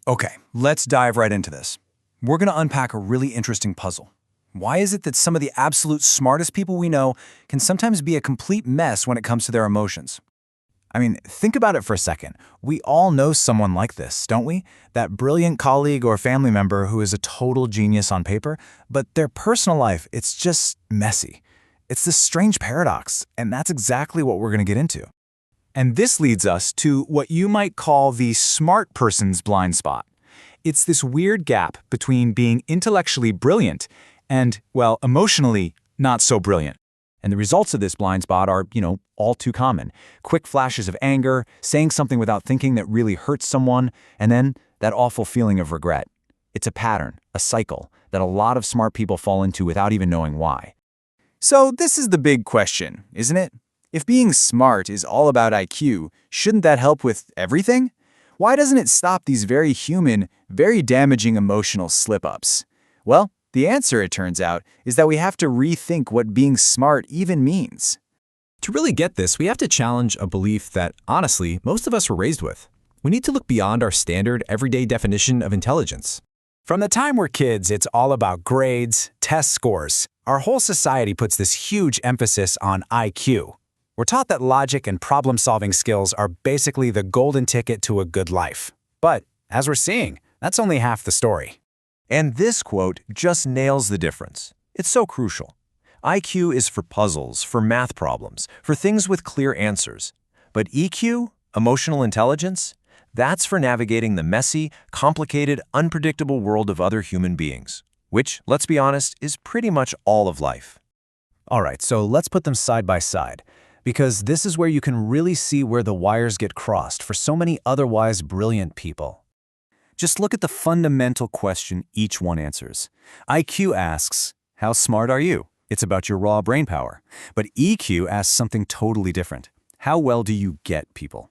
Okay, let's dive right into this. We're going to unpack a really interesting puzzle. Why is it that some of the absolute smartest people we know can sometimes be a complete mess when it comes to their emotions? I mean, think about it for a second. We all know someone like this, don't we? That brilliant colleague or family member who is a total genius on paper, but their personal life, it's just messy. It's this strange paradox, and that's exactly what we're going to get into. And this leads us to what you might call the smart person's blind spot. It's this weird gap between being intellectually brilliant and, well, emotionally not so brilliant. And the results of this blind spot are, all too common. Quick flashes of anger, saying something without thinking that really hurts someone, and then that awful feeling of regret. It's a pattern, a cycle, that a lot of smart people fall into without even knowing why. So this is the big question, isn't it? If being smart is all about IQ, shouldn't that help with everything? Why doesn't it stop these very human, very damaging emotional slip-ups? Well, the answer, it turns out, is that we have to rethink what being smart even means. To really get this, we have to challenge a belief that, honestly, most of us were raised with. We need to look beyond our standard, everyday definition of intelligence. From the time we're kids, it's all about grades, test scores. Our whole society puts this huge emphasis on IQ. We're taught that logic and problem-solving skills are basically the golden ticket to a good life. But, as we're seeing, that's only half the story. And this quote just nails the difference. It's so crucial. IQ is for puzzles, for math problems, for things with clear answers. But EQ, emotional intelligence, that's for navigating the messy, complicated, unpredictable world of other human beings, which, let's be honest, is pretty much all of life. All right, so let's put them side by side, because this is where you can really see where the wires get crossed for so many otherwise brilliant people. Just look at the fundamental question each one answers. IQ asks, how smart are you? It's about your raw brain power. But EQ asks something totally different. How well do you get people?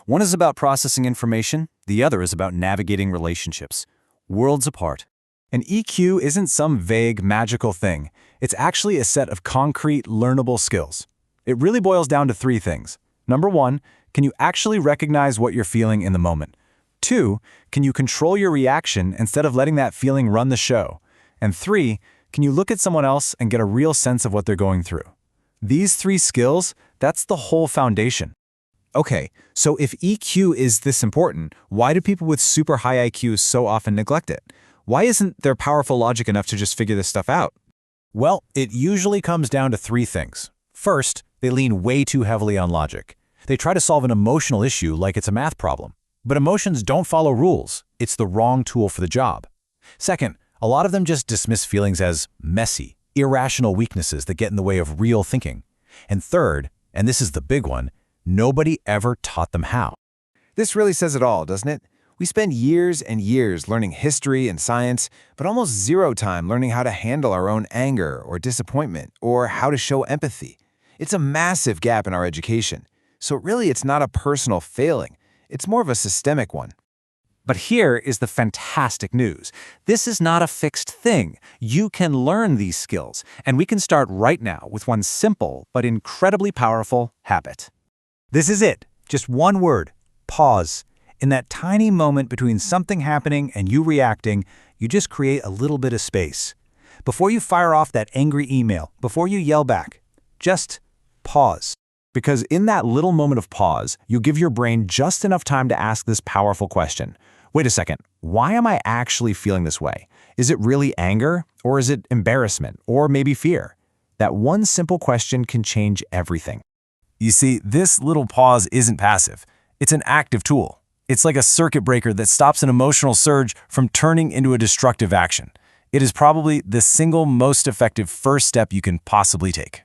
One is about processing information, the other is about navigating relationships. Worlds apart. And EQ isn't some vague, magical thing. It's actually a set of concrete, learnable skills. It really boils down to three things. Number one, can you actually recognize what you're feeling in the moment? 2, can you control your reaction instead of letting that feeling run the show? And 3, can you look at someone else and get a real sense of what they're going through? These three skills, that's the whole foundation. Okay, so if EQ is this important, why do people with super high IQs so often neglect it? Why isn't their powerful logic enough to just figure this stuff out? Well, it usually comes down to three things. First, they lean way too heavily on logic. They try to solve an emotional issue like it's a math problem. But emotions don't follow rules. It's the wrong tool for the job. Second, a lot of them just dismiss feelings as messy, irrational weaknesses that get in the way of real thinking. And third, and this is the big one, nobody ever taught them how. This really says it all, doesn't it? We spend years and years learning history and science, but almost zero time learning how to handle our own anger or disappointment or how to show empathy. It's a massive gap in our education. So really, it's not a personal failing. It's more of a systemic one. But here is the fantastic news. This is not a fixed thing. You can learn these skills, and we can start right now with one simple but incredibly powerful habit. This is it. Just one word. Pause. In that tiny moment between something happening and you reacting, you just create a little bit of space. Before you fire off that angry email, before you yell back, just pause. Because in that little moment of pause, you give your brain just enough time to ask this powerful question. Wait a second, why am I actually feeling this way? Is it really anger? Or is it embarrassment? Or maybe fear? That one simple question can change everything. You see, this little pause isn't passive. It's an active tool. It's like a circuit breaker that stops an emotional surge from turning into a destructive action. It is probably the single most effective first step you can possibly take.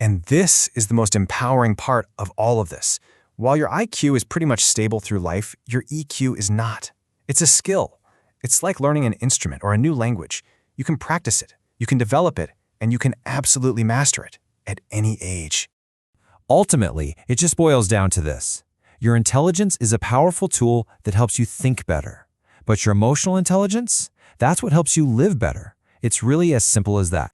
And this is the most empowering part of all of this. While your IQ is pretty much stable through life, your EQ is not. It's a skill. It's like learning an instrument or a new language. You can practice it, you can develop it, and you can absolutely master it at any age. Ultimately, it just boils down to this. Your intelligence is a powerful tool that helps you think better. But your emotional intelligence, that's what helps you live better. It's really as simple as that.